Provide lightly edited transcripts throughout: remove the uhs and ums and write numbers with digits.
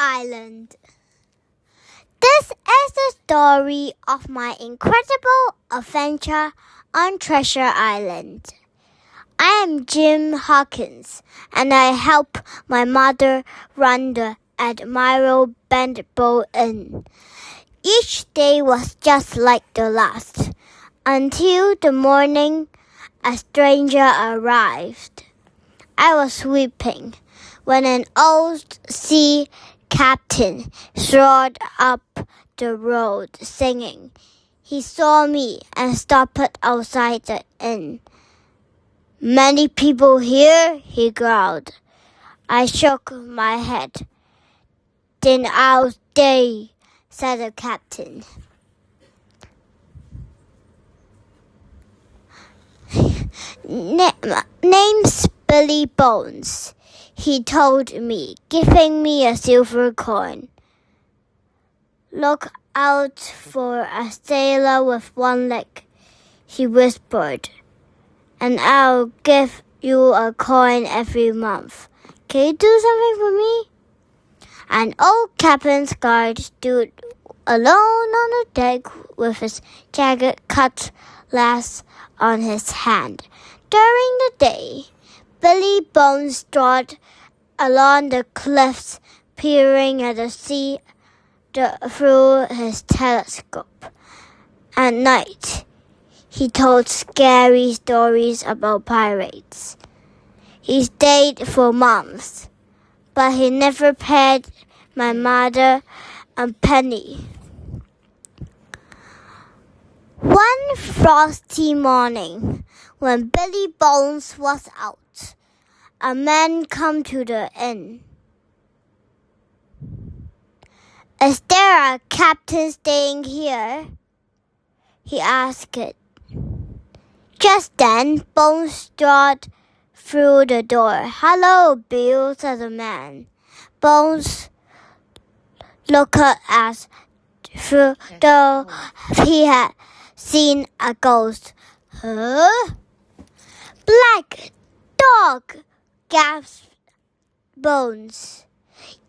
Island. This is the story of my incredible adventure on Treasure Island. I am Jim Hawkins, and I help my mother run the Admiral Benbow Inn. Each day was just like the last, until the morning a stranger arrived. I was weeping when an old sea captain strode up the road singing. He saw me and stopped outside the inn. "Many people here?" he growled. I shook my head. "Then I'll stay," said the captain. Name's Billy Bones, he told me, giving me a silver coin. "Look out for a sailor with one leg," he whispered, "and I'll give you a coin every month. Can you do something for me?" An old cabin's guard stood alone on the deck with his jagged cutlass on his hand. During the day, Billy Bones strode along the cliffs, peering at the sea through his telescope. At night, he told scary stories about pirates. He stayed for months, but he never paid my mother a penny. One frosty morning, when Billy Bones was out, a man came to the inn. "Is there a captain staying here?" he asked. Just then, Bones strode through the door. "Hello, Bill," said the man. Bones looked as though he had seen a ghost. "Huh? Black dog!" gasped Bones.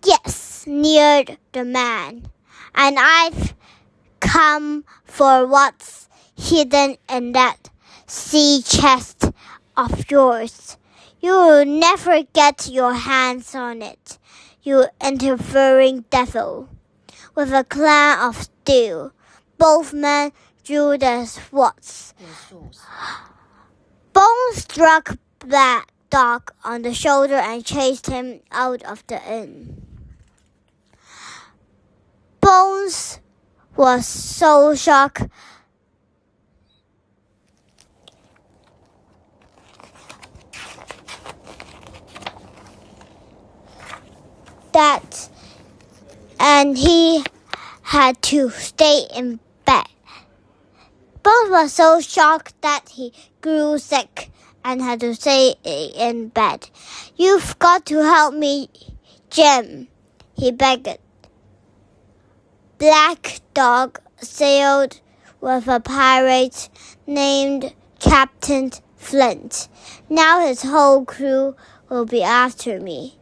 "Yes," sneered the man, "and I've come for what's hidden in that sea chest of yours. You'll never get your hands on it, you interfering devil." With a clang of steel, both men drew their swords. Bones struck Black Dog on the shoulder and chased him out of the inn. Bones was so shocked and he had to stay in bed. Bones was so shocked that he grew sick and had to stay in bed. "You've got to help me, Jim," he begged. Black Dog sailed with a pirate named Captain Flint. Now his whole crew will be after me.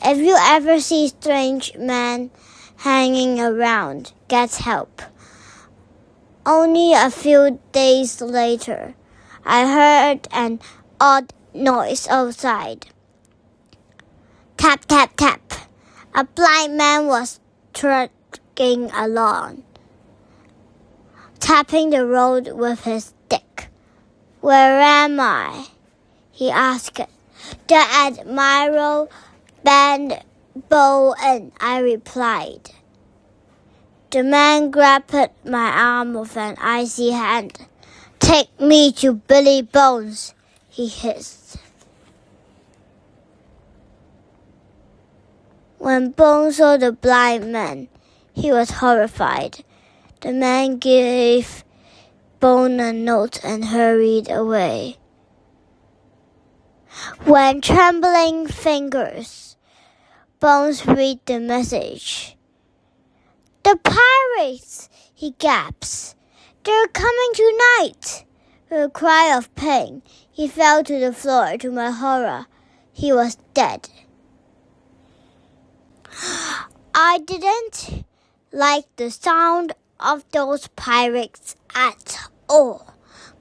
If you ever see strange men hanging around, get help." Only a few days later, I heard an odd noise outside. Tap, tap, tap. A blind man was trudging along, tapping the road with his stick. "Where am I?" he asked. "The Admiral Benbow Inn," I replied. The man grabbed my arm with an icy hand. "Take me to Billy Bones," he hissed. When Bones saw the blind man, he was horrified. The man gave Bones a note and hurried away. With trembling fingers, Bones read the message. "The pirates!" he gasped. "They're coming tonight!" With a cry of pain, he fell to the floor. To my horror, he was dead. I didn't like the sound of those pirates at all,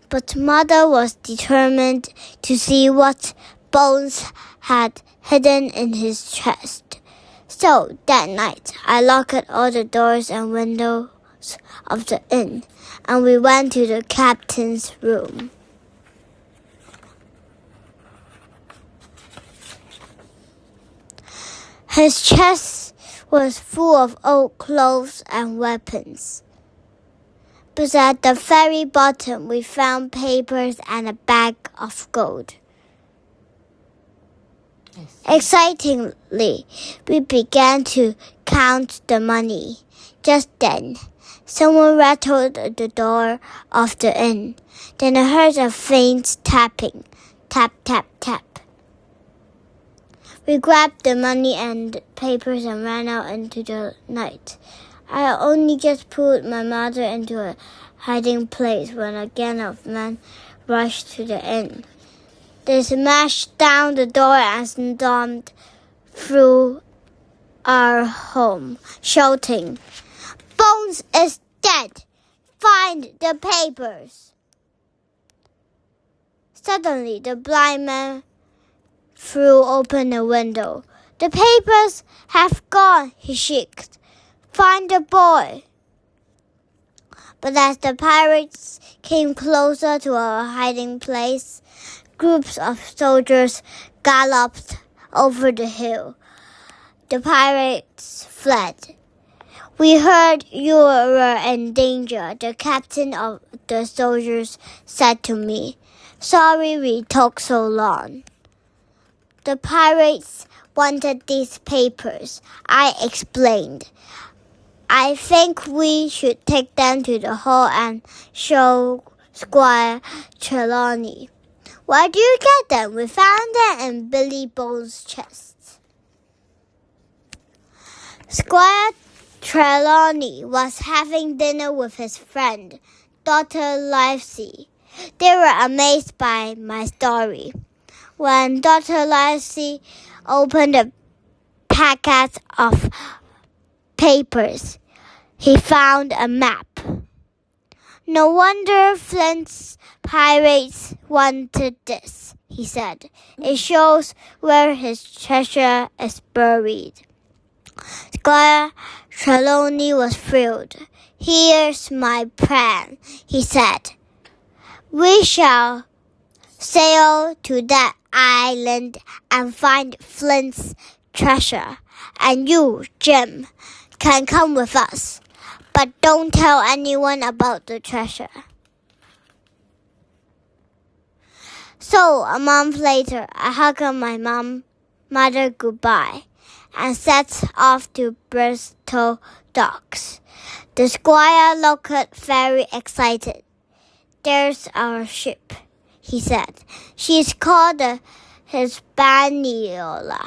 but Mother was determined to see what Bones had hidden in his chest. So that night I locked all the doors and windows of the inn, and we went to the captain's room. His chest was full of old clothes and weapons. But at the very bottom we found papers and a bag of gold. Excitingly, we began to count the money. Just then, someone rattled the door of the inn. Then I heard a faint tapping. Tap, tap, tap. We grabbed the money and papers and ran out into the night. I only just pulled my mother into a hiding place when a gang of men rushed to the inn. They smashed down the door and stormed through our home, shouting, "Bones is dead! Find the papers!" Suddenly, the blind man threw open the window. "The papers have gone," he shrieked. "Find the boy!" But as the pirates came closer to our hiding place, groups of soldiers galloped over the hill. The pirates fled. "We heard you were in danger," the captain of the soldiers said to me. "Sorry we took so long." "The pirates wanted these papers," I explained. "I think we should take them to the hall and show Squire Trelawney." "Where do you get them?" "We found them in Billy Bones' chest." Squire Trelawney was having dinner with his friend, Dr. Livesey. They were amazed by my story. When Dr. Livesey opened a packet of papers, he found a map. "No wonder Flint's pirates wanted this," he said. "It shows where his treasure is buried." Squire Trelawney was thrilled. "Here's my plan," he said. "We shall sail to that island and find Flint's treasure. And you, Jim, can come with us. But don't tell anyone about the treasure." So, a month later, I hugged my mother goodbye and set off to Bristol Docks. The squire looked very excited. "There's our ship," he said. "She's called the Hispaniola."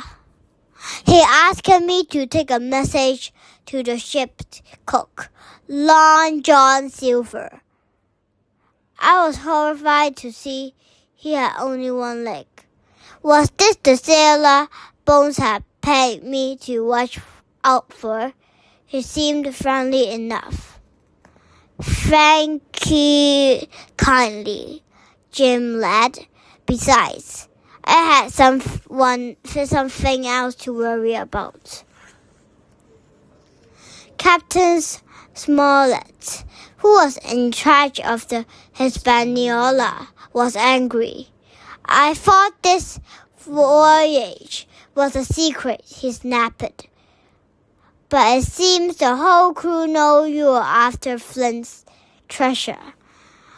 He asked me to take a message to the ship's cook, Long John Silver. I was horrified to see he had only one leg. Was this the sailor Bones had paid me to watch out for? He seemed friendly enough. "Thank you kindly, Jim lad. Besides, I had something else to worry about." Captain Smollett, who was in charge of the Hispaniola, was angry. "I thought this voyage was a secret," he snapped. "But it seems the whole crew know you are after Flint's treasure.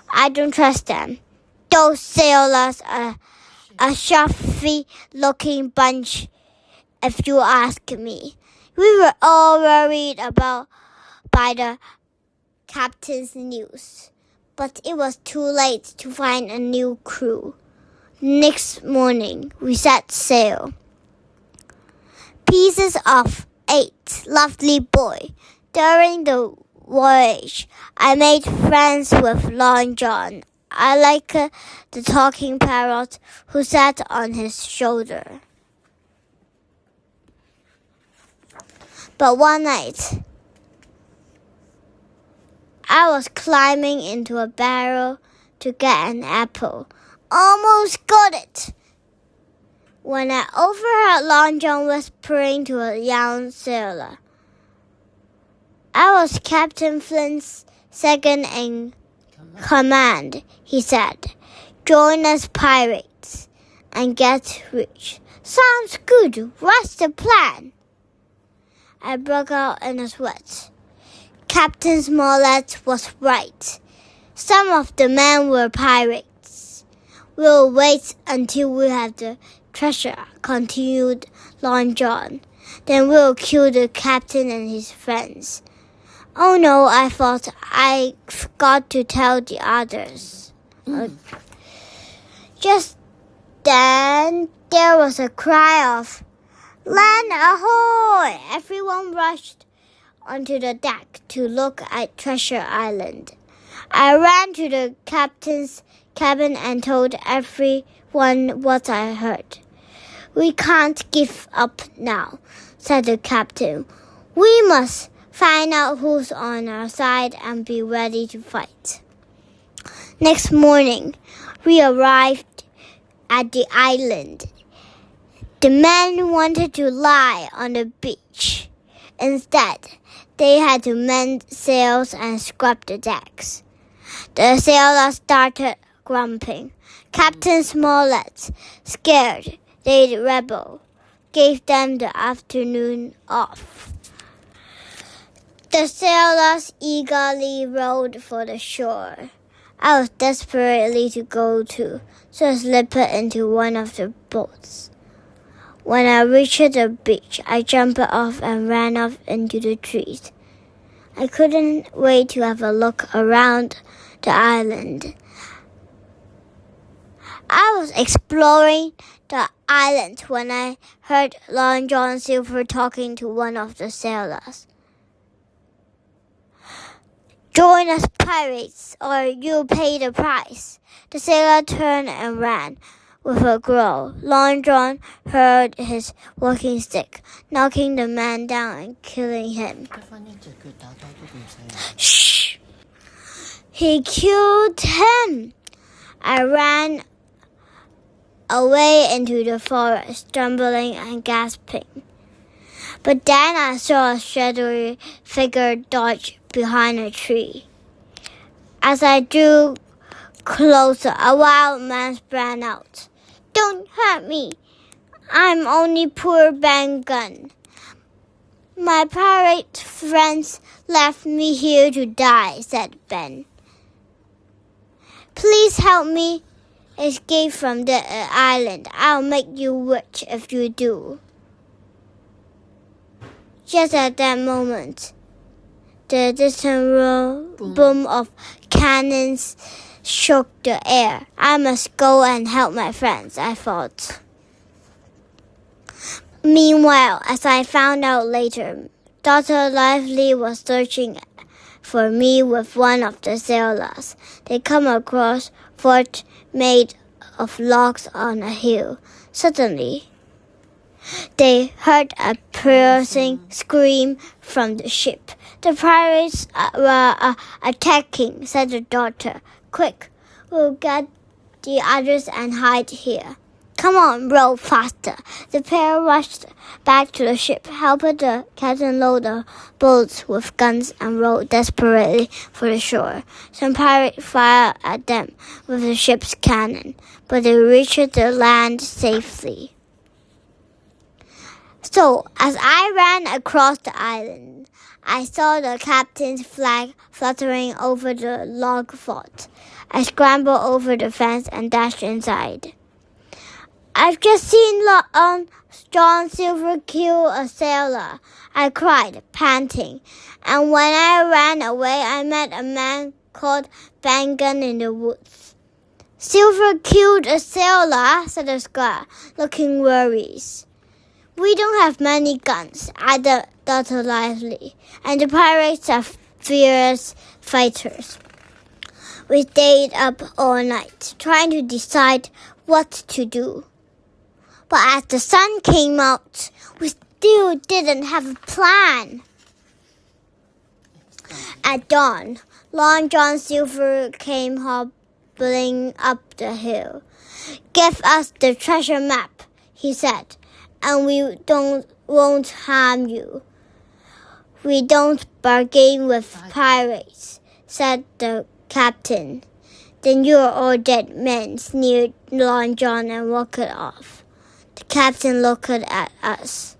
I don't trust them. Those sailors are a shuffy-looking bunch, if you ask me." We were all worried by the captain's news, but it was too late to find a new crew. Next morning, we set sail. Pieces of 8, lovely boy. During the voyage, I made friends with Long John. I like the talking parrot who sat on his shoulder. But one night, I was climbing into a barrel to get an apple. Almost got it when I overheard Long John whispering to a young sailor. I was Captain Flint's second in command, he said. Join us pirates and get rich. Sounds good. What's the plan? I broke out in a sweat. Captain Smollett was right. Some of the men were pirates. We'll wait until we have the treasure, continued Long John. Then we'll kill the captain and his friends. Oh no, I thought I forgot to tell the others. Just then there was a cry of, "Land ahoy!" Everyone rushed onto the deck to look at Treasure Island. I ran to the captain's cabin and told everyone what I heard. "We can't give up now," said the captain. "We must find out who's on our side and be ready to fight." Next morning, we arrived at the island. The men wanted to lie on the beach. Instead, they had to mend sails and scrub the decks. The sailors started grumping. Captain Smollett, scared they'd rebel, gave them the afternoon off. The sailors eagerly rowed for the shore. I was desperately to go too, so I slipped into one of the boats. When I reached the beach, I jumped off and ran off into the trees. I couldn't wait to have a look around the island. I was exploring the island when I heard Long John Silver talking to one of the sailors. "Join us pirates, or you'll pay the price." The sailor turned and ran. With a growl, Long John hurled his walking stick, knocking the man down and killing him. Shh! He killed him! I ran away into the forest, stumbling and gasping. But then I saw a shadowy figure dodge behind a tree. As I drew closer, a wild man sprang out. "Don't hurt me. I'm only poor Ben Gunn. My pirate friends left me here to die," said Ben. "Please help me escape from the island. I'll make you rich if you do." Just at that moment, the distant boom of cannons shook the air. I must go and help my friends, I thought. Meanwhile, as I found out later, Dr. Lively was searching for me with one of the sailors. They come across fort made of logs on a hill. Suddenly, they heard a piercing scream from the ship. "The pirates were attacking," said the doctor. "Quick, we'll get the others and hide here." "Come on, row faster." The pair rushed back to the ship, helped the captain load the boats with guns and rowed desperately for the shore. Some pirates fired at them with the ship's cannon, but they reached the land safely. So, as I ran across the island, I saw the captain's flag fluttering over the log fort. I scrambled over the fence and dashed inside. "I've just seen John Silver kill a sailor," I cried, panting. And when I ran away, I met a man called Ben Gunn in the woods. "Silver killed a sailor," said the squire, looking worried. "We don't have many guns," added Dr. Lively, "and the pirates are fierce fighters." We stayed up all night, trying to decide what to do. But as the sun came out, we still didn't have a plan. At dawn, Long John Silver came hobbling up the hill. "Give us the treasure map," he said, "and we won't harm you." "We don't bargain with pirates," said the captain. "Then you're all dead men," sneered Long John and walked off. The captain looked at us.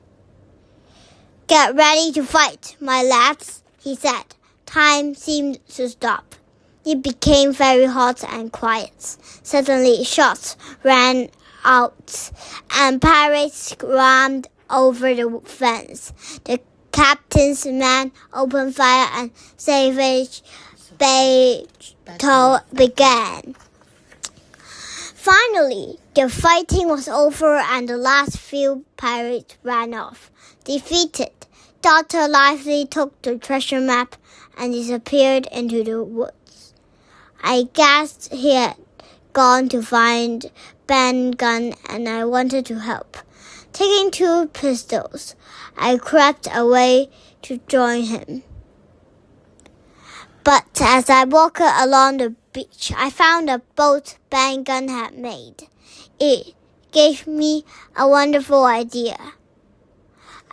"Get ready to fight, my lads," he said. Time seemed to stop. It became very hot and quiet. Suddenly, shots rang out, and pirates rammed over the fence. The captain's men opened fire, and savage battle began. Finally, the fighting was over, and the last few pirates ran off. Defeated, Dr. Lively took the treasure map and disappeared into the woods. I guessed he had gone to find Ben Gunn, and I wanted to help. Taking 2 pistols, I crept away to join him. But as I walked along the beach, I found a boat Ben Gunn had made. It gave me a wonderful idea.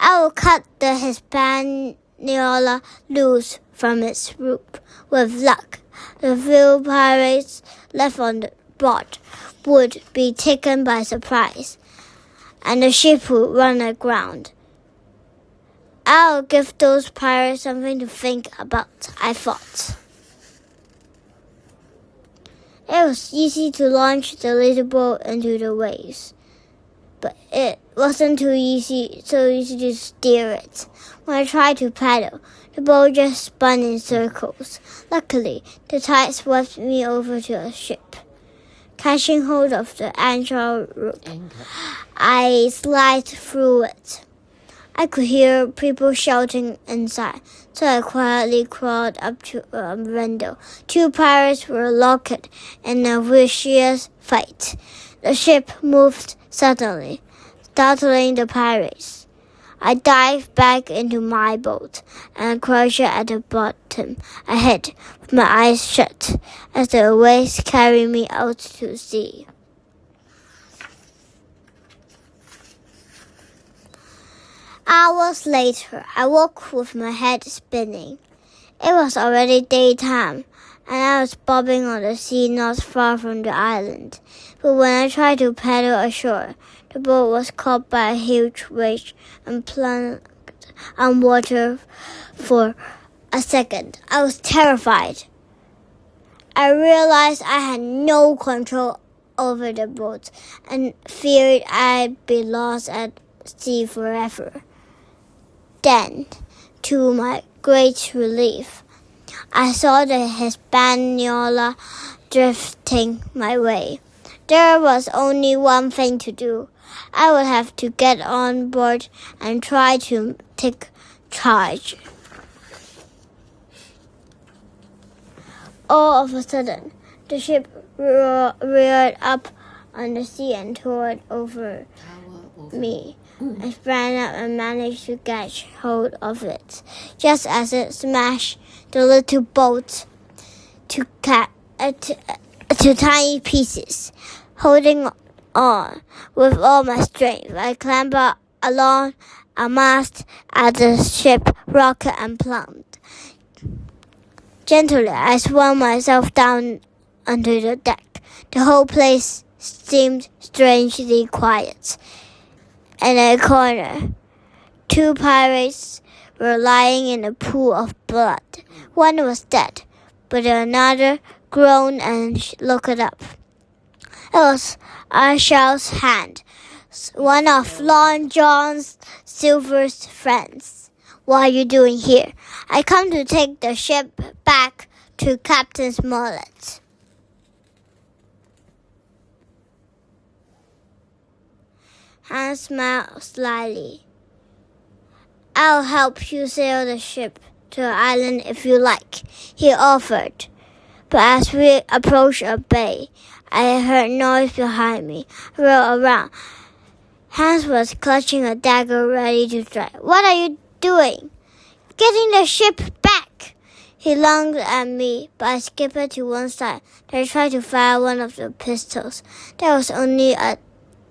I will cut the Hispaniola loose from its rope. With luck, the few pirates left on the boat would be taken by surprise, and the ship would run aground. "I'll give those pirates something to think about," I thought. It was easy to launch the little boat into the waves, but it wasn't so easy to steer it. When I tried to paddle, the boat just spun in circles. Luckily, the tide swept me over to a ship. Catching hold of the anchor rope, I slid through it. I could hear people shouting inside, so I quietly crawled up to a window. 2 pirates were locked in a vicious fight. The ship moved suddenly, startling the pirates. I dived back into my boat and crouched at the bottom ahead, with my eyes shut, as the waves carried me out to sea. Hours later, I woke with my head spinning. It was already daytime, and I was bobbing on the sea not far from the island. But when I tried to paddle ashore, the boat was caught by a huge wave and plunged on water for a second. I was terrified. I realized I had no control over the boat and feared I'd be lost at sea forever. Then, to my great relief, I saw the Hispaniola drifting my way. There was only one thing to do. I would have to get on board and try to take charge. All of a sudden, the ship reared up on the sea and tore over me. I sprang up and managed to catch hold of it, just as it smashed the little boat to tiny pieces. Holding on with all my strength, I clambered along a mast as the ship rocked and plunged. Gently, I swung myself down onto the deck. The whole place seemed strangely quiet. In a corner, 2 pirates were lying in a pool of blood. One was dead, but another groaned and looked up. It was Arshaw's hand, one of Long John Silver's friends. "What are you doing here?" "I come to take the ship back to Captain Smollett." Hans smiled slyly. "I'll help you sail the ship to the island if you like," he offered. But as we approached a bay, I heard noise behind me. I whirled around, Hans was clutching a dagger ready to strike. "What are you doing?" "Getting the ship back." He lunged at me, but I skipped to one side. I tried to fire one of the pistols. There was only a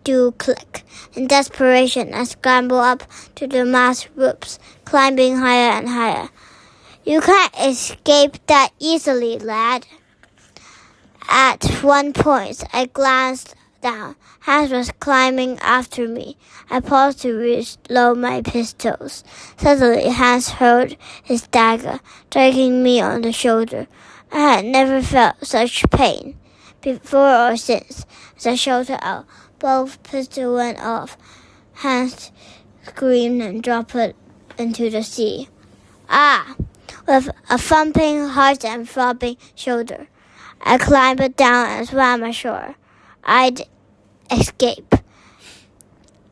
dull click. In desperation, I scrambled up to the mast ropes, climbing higher and higher. "You can't escape that easily, lad." At one point, I glanced down. Hans was climbing after me. I paused to reload my pistols. Suddenly, Hans hurled his dagger, striking me on the shoulder. I had never felt such pain, before or since. As I shouted out, both pistols went off. Hans screamed and dropped into the sea. "Ah!" With a thumping heart and throbbing shoulder, I climbed down and swam ashore. I'd escape.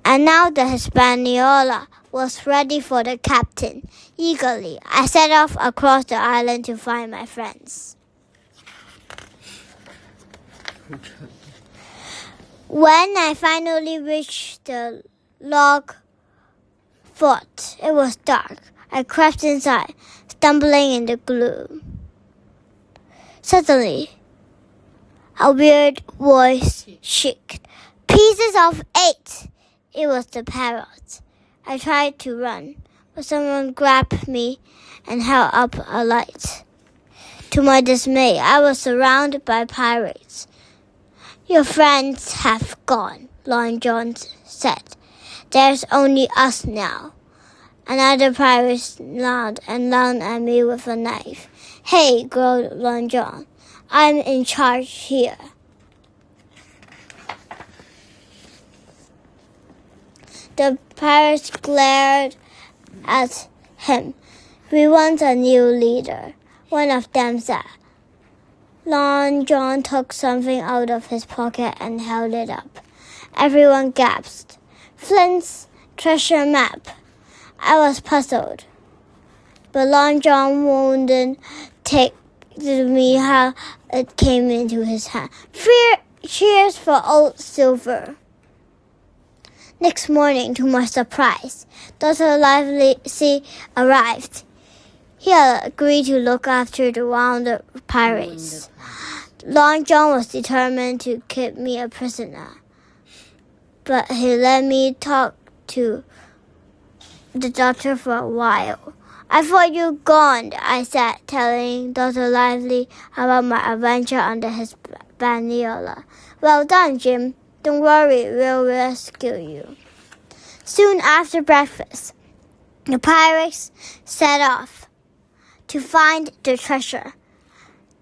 And now the Hispaniola was ready for the captain. Eagerly, I set off across the island to find my friends. When I finally reached the log fort, it was dark. I crept inside, stumbling in the gloom. Suddenly, a weird voice shrieked, "Pieces of 8!" It was the parrot. I tried to run, but someone grabbed me and held up a light. To my dismay, I was surrounded by pirates. "Your friends have gone," Long John said. "There's only us now." Another pirate snarled and lunged at me with a knife. "Hey," growled Long John, "I'm in charge here." The pirates glared at him. "We want a new leader," one of them said. Long John took something out of his pocket and held it up. Everyone gasped. "Flint's treasure map." I was puzzled, but Long John wouldn't take me how it came into his hand. Cheers for old silver. Next morning, to my surprise, Dr. Livesey arrived. He had agreed to look after the wounded pirates. Long John was determined to keep me a prisoner, but he let me talk to the doctor for a while. "I thought you'd gone," I said, telling Dr. Lively about my adventure on the Hispaniola. "Well done, Jim. Don't worry, we'll rescue you." Soon after breakfast, the pirates set off to find the treasure.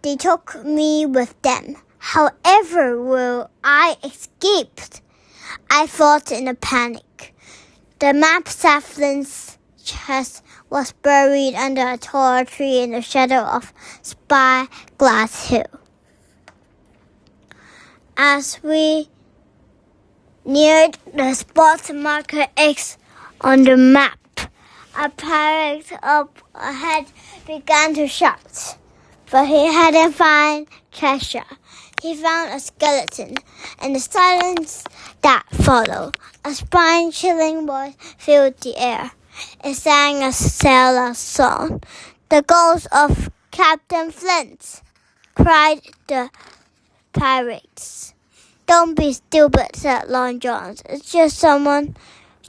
They took me with them. However will I escape? I thought in a panic. The map said Flint's chest was buried under a tall tree in the shadow of Spyglass Hill. As we neared the spot marked X on the map, a pirate up ahead began to shout, but he hadn't found treasure. He found a skeleton, and the silence that followed, a spine-chilling voice filled the air. It sang a sailor's song. "The ghost of Captain Flint," cried the pirates. "Don't be stupid," said Long John. "It's just someone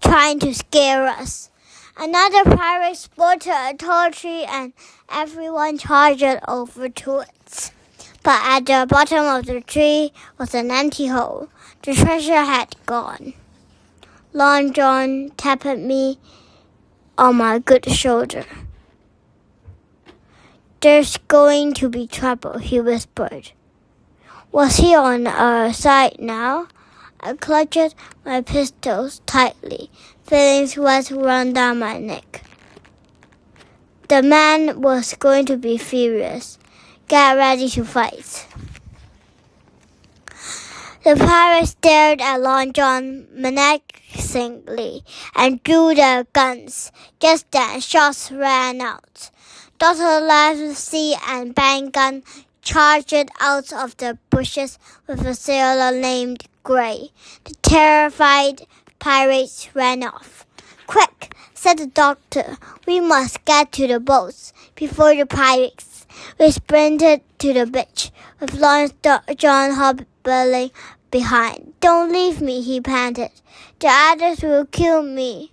trying to scare us." Another pirate spotted a tall tree and everyone charged over to it. But at the bottom of the tree was an empty hole. The treasure had gone. Long John tapped me on my good shoulder. "There's going to be trouble," he whispered. Was he on our side now? I clutched my pistols tightly, feeling sweat run down my neck. The man was going to be furious. Get ready to fight. The pirates stared at Long John menacingly and drew their guns. Just then, shots rang out. Dr. Livesey and Bang Gun charged out of the bushes with a sailor named Gray. The terrified pirates ran off. "Quick," said the doctor. "We must get to the boats before the pirates." We sprinted to the beach, with Long John hobbling behind. "Don't leave me," he panted. "The others will kill me.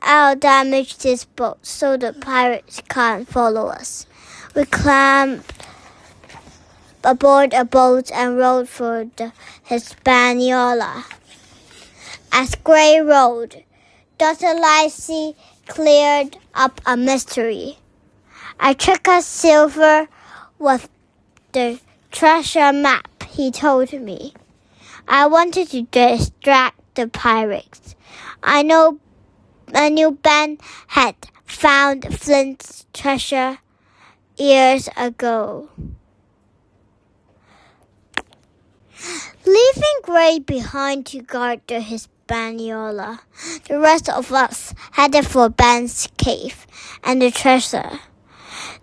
I'll damage this boat so the pirates can't follow us." We climbed aboard a boat and rowed for the Hispaniola. As Gray rowed, Dr. Livesey cleared up a mystery. "I tricked us Silver with the treasure map," he told me. "I wanted to distract the pirates. I knew Ben had found Flint's treasure years ago." Leaving Gray behind to guard the Hispaniola, the rest of us headed for Ben's cave and the treasure.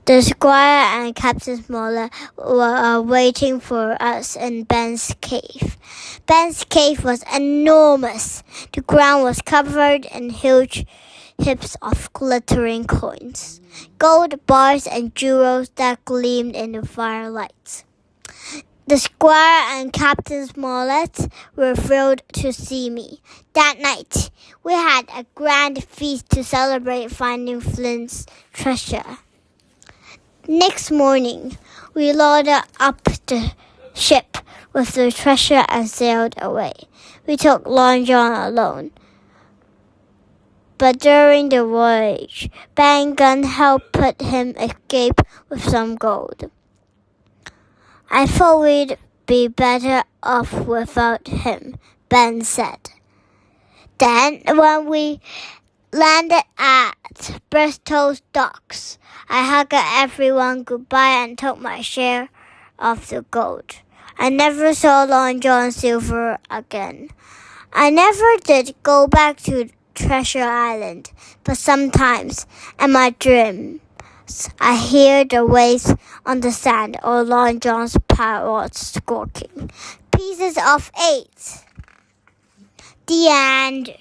The Squire and Captain Smollett were waiting for us in Ben's cave. Ben's cave was enormous. The ground was covered in huge heaps of glittering coins, gold bars and jewels that gleamed in the firelight. The Squire and Captain Smollett were thrilled to see me. That night, we had a grand feast to celebrate finding Flint's treasure. Next morning, we loaded up the ship with the treasure and sailed away. We took Long John alone. But during the voyage, Ben Gunn helped him escape with some gold. "I thought we'd be better off without him," Ben said. Then, when we landed at Bristol's docks, I hugged everyone goodbye and took my share of the gold. I never saw Long John Silver again. I never did go back to Treasure Island, but sometimes in my dreams, I hear the waves on the sand or Long John's parrots squawking. Pieces of 8. The end.